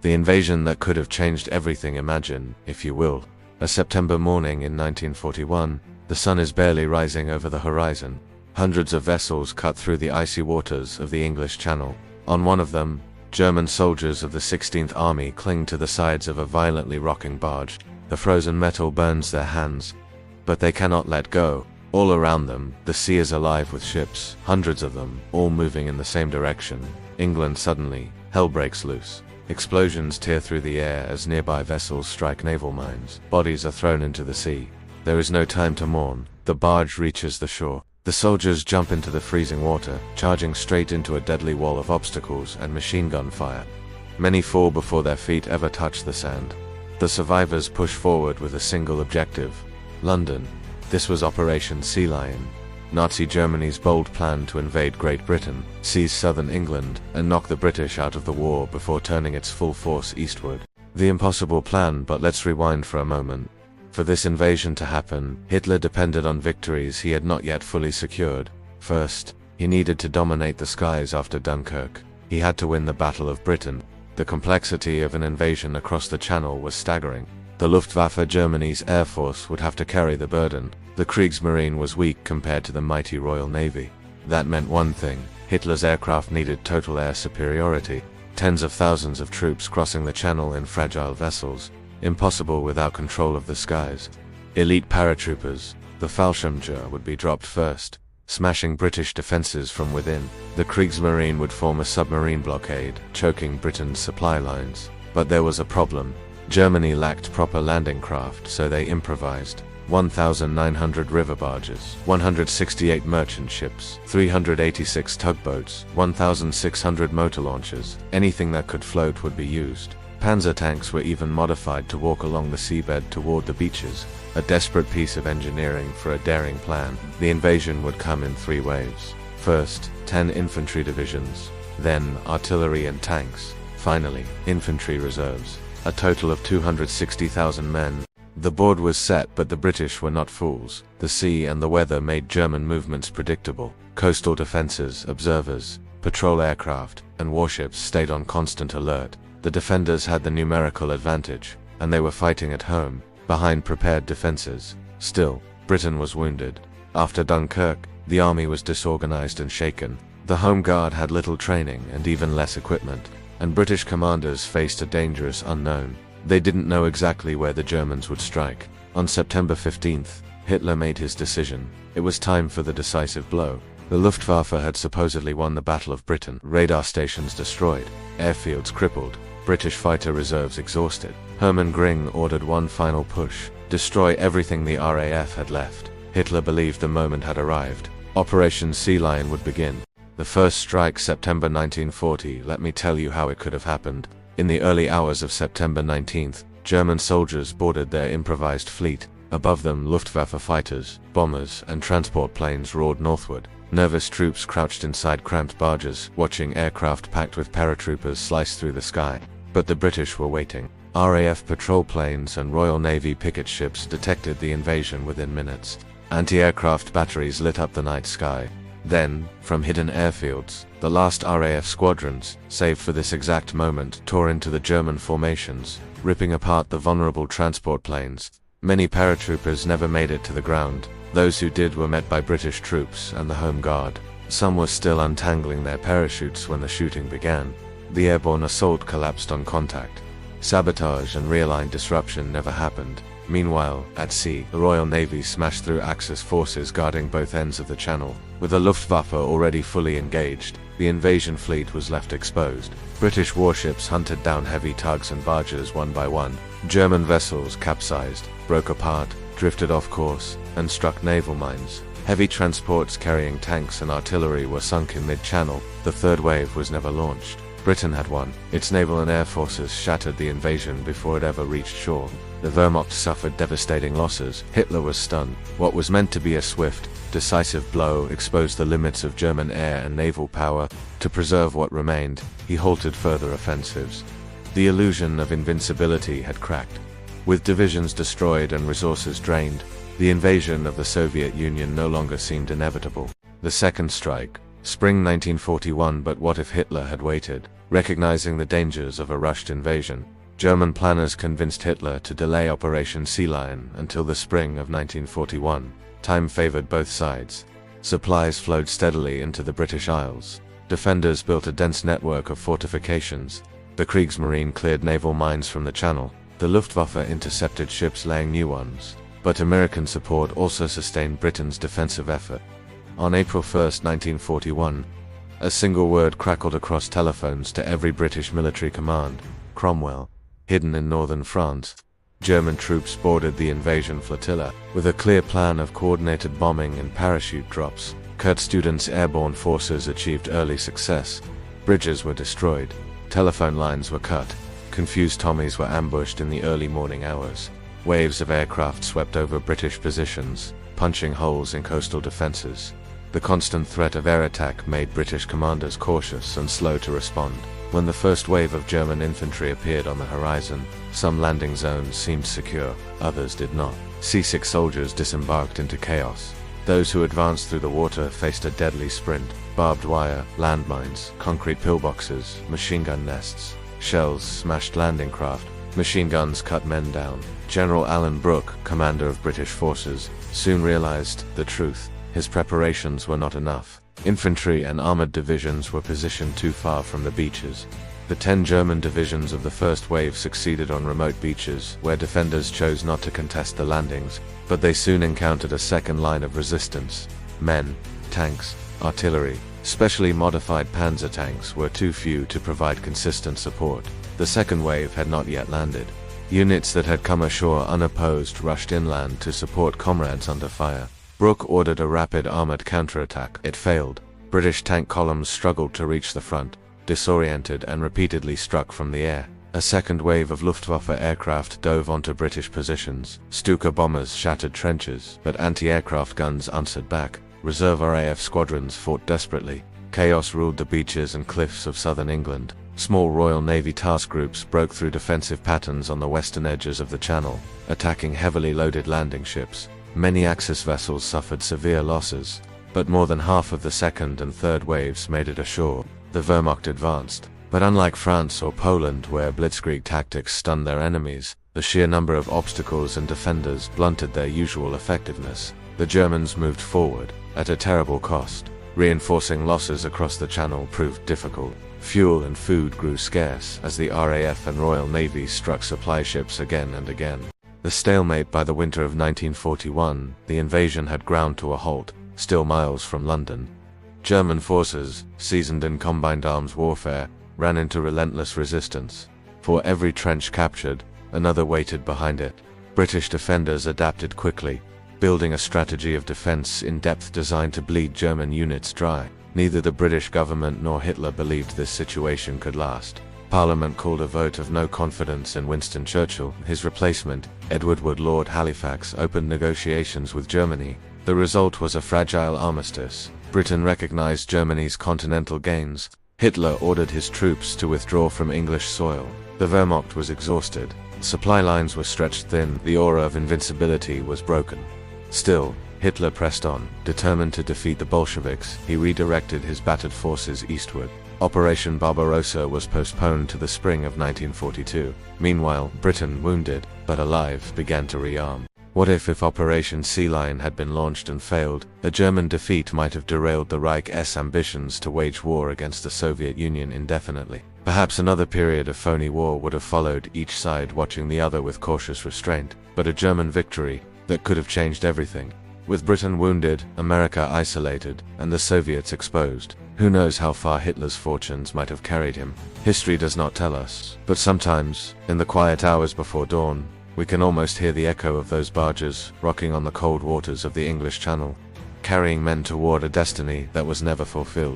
The invasion that could have changed everything. Imagine, if you will, a September morning in 1941. The sun is barely rising over the horizon. Hundreds of vessels cut through the icy waters of the English Channel. On one of them, German soldiers of the 16th Army cling to the sides of a violently rocking barge. The frozen metal burns their hands, but they cannot let go. All around them, the sea is alive with ships, hundreds of them, all moving in the same direction. England suddenly, hell breaks loose. Explosions tear through the air as nearby vessels strike naval mines. Bodies are thrown into the sea. There is no time to mourn. The barge reaches the shore. The soldiers jump into the freezing water, charging straight into a deadly wall of obstacles and machine gun fire. Many fall before their feet ever touch the sand. The survivors push forward with a single objective: London. This was Operation Sea Lion. Nazi Germany's bold plan to invade Great Britain, seize southern England, and knock the British out of the war before turning its full force eastward. The impossible plan, but let's rewind for a moment. For this invasion to happen, Hitler depended on victories he had not yet fully secured. First, he needed to dominate the skies after Dunkirk. He had to win the Battle of Britain. The complexity of an invasion across the Channel was staggering. The Luftwaffe, Germany's air force, would have to carry the burden. The Kriegsmarine was weak compared to the mighty Royal Navy. That meant one thing: Hitler's aircraft needed total air superiority. Tens of thousands of troops crossing the Channel in fragile vessels. Impossible without control of the skies. Elite paratroopers, the Fallschirmjäger, would be dropped first, smashing British defenses from within. The Kriegsmarine would form a submarine blockade, choking Britain's supply lines. But there was a problem. Germany lacked proper landing craft, so they improvised. 1,900 river barges, 168 merchant ships, 386 tugboats, 1,600 motor launchers. Anything that could float would be used. Panzer tanks were even modified to walk along the seabed toward the beaches. A desperate piece of engineering for a daring plan. The invasion would come in 3 waves. First, 10 infantry divisions, then artillery and tanks, finally, infantry reserves. A total of 260,000 men. The board was set, but the British were not fools. The sea and the weather made German movements predictable. Coastal defenses, observers, patrol aircraft, and warships stayed on constant alert. The defenders had the numerical advantage, and they were fighting at home, behind prepared defenses. Still, Britain was wounded. After Dunkirk, the army was disorganized and shaken. The Home Guard had little training and even less equipment, and British commanders faced a dangerous unknown. They didn't know exactly where the Germans would strike. On September 15th, Hitler made his decision. It was time for the decisive blow. The Luftwaffe had supposedly won the Battle of Britain. Radar stations destroyed, airfields crippled, British fighter reserves exhausted. Hermann Göring ordered one final push: destroy everything the RAF had left. Hitler believed the moment had arrived. Operation Sea Lion would begin. The first strike, September 1940. Let me tell you how it could have happened. In the early hours of September 19th, German soldiers boarded their improvised fleet. Above them, Luftwaffe fighters, bombers, and transport planes roared northward. Nervous troops crouched inside cramped barges, watching aircraft packed with paratroopers slice through the sky. But the British were waiting. RAF patrol planes and Royal Navy picket ships detected the invasion within minutes. Anti-aircraft batteries lit up the night sky. Then, from hidden airfields, the last RAF squadrons, saved for this exact moment, tore into the German formations, ripping apart the vulnerable transport planes. Many paratroopers never made it to the ground. Those who did were met by British troops and the Home Guard. Some were still untangling their parachutes when the shooting began. The airborne assault collapsed on contact. Sabotage and rear-line disruption never happened. Meanwhile, at sea, the Royal Navy smashed through Axis forces guarding both ends of the Channel. With the Luftwaffe already fully engaged, the invasion fleet was left exposed. British warships hunted down heavy tugs and barges one by one. German vessels capsized, broke apart, drifted off course, and struck naval mines. Heavy transports carrying tanks and artillery were sunk in mid-channel. The third wave was never launched. Britain had won. Its naval and air forces shattered the invasion before it ever reached shore. The Wehrmacht suffered devastating losses. Hitler was stunned. What was meant to be a swift, decisive blow exposed the limits of German air and naval power. To preserve what remained, he halted further offensives. The illusion of invincibility had cracked. With divisions destroyed and resources drained, the invasion of the Soviet Union no longer seemed inevitable. The second strike, spring 1941. But what if Hitler had waited? Recognizing the dangers of a rushed invasion, German planners convinced Hitler to delay Operation Sea Lion until the spring of 1941. Time favored both sides. Supplies flowed steadily into the British Isles. Defenders built a dense network of fortifications. The Kriegsmarine cleared naval mines from the Channel. The Luftwaffe intercepted ships laying new ones. But American support also sustained Britain's defensive effort. On April 1, 1941, a single word crackled across telephones to every British military command: Cromwell. Hidden in northern France, German troops boarded the invasion flotilla. With a clear plan of coordinated bombing and parachute drops, Kurt Student's airborne forces achieved early success. Bridges were destroyed. Telephone lines were cut. Confused Tommies were ambushed in the early morning hours. Waves of aircraft swept over British positions, punching holes in coastal defenses. The constant threat of air attack made British commanders cautious and slow to respond. When the first wave of German infantry appeared on the horizon, some landing zones seemed secure, others did not. Seasick soldiers disembarked into chaos. Those who advanced through the water faced a deadly sprint. Barbed wire, landmines, concrete pillboxes, machine gun nests. Shells smashed landing craft. Machine guns cut men down. General Alan Brooke, commander of British forces, soon realized the truth. His preparations were not enough. Infantry and armored divisions were positioned too far from the beaches. The 10 German divisions of the first wave succeeded on remote beaches, where defenders chose not to contest the landings, but they soon encountered a second line of resistance. Men, tanks, artillery, specially modified panzer tanks were too few to provide consistent support. The second wave had not yet landed. Units that had come ashore unopposed rushed inland to support comrades under fire. Brooke ordered a rapid armored counterattack. It failed. British tank columns struggled to reach the front, disoriented and repeatedly struck from the air. A second wave of Luftwaffe aircraft dove onto British positions. Stuka bombers shattered trenches, but anti-aircraft guns answered back. Reserve RAF squadrons fought desperately. Chaos ruled the beaches and cliffs of southern England. Small Royal Navy task groups broke through defensive patterns on the western edges of the Channel, attacking heavily loaded landing ships. Many Axis vessels suffered severe losses, but more than half of the second and third waves made it ashore. The Wehrmacht advanced, but unlike France or Poland, where blitzkrieg tactics stunned their enemies, the sheer number of obstacles and defenders blunted their usual effectiveness. The Germans moved forward, at a terrible cost. Reinforcing losses across the Channel proved difficult. Fuel and food grew scarce as the RAF and Royal Navy struck supply ships again and again. The stalemate by the winter of 1941, the invasion had ground to a halt, still miles from London. German forces, seasoned in combined arms warfare, ran into relentless resistance. For every trench captured, another waited behind it. British defenders adapted quickly, building a strategy of defense in depth designed to bleed German units dry. Neither the British government nor Hitler believed this situation could last. Parliament called a vote of no confidence in Winston Churchill. His replacement, Edward Wood Lord Halifax, opened negotiations with Germany. The result was a fragile armistice. Britain recognized Germany's continental gains. Hitler ordered his troops to withdraw from English soil. The Wehrmacht was exhausted. Supply lines were stretched thin. The aura of invincibility was broken. Still, Hitler pressed on. Determined to defeat the Bolsheviks, he redirected his battered forces eastward. Operation Barbarossa was postponed to the spring of 1942. Meanwhile, Britain, wounded but alive, began to rearm. What if Operation Sea Lion had been launched and failed? A German defeat might have derailed the Reich's ambitions to wage war against the Soviet Union indefinitely. Perhaps another period of phony war would have followed, each side watching the other with cautious restraint. But a German victory that could have changed everything. With Britain wounded, America isolated, and the Soviets exposed, who knows how far Hitler's fortunes might have carried him? History does not tell us, but sometimes, in the quiet hours before dawn, we can almost hear the echo of those barges rocking on the cold waters of the English Channel, carrying men toward a destiny that was never fulfilled.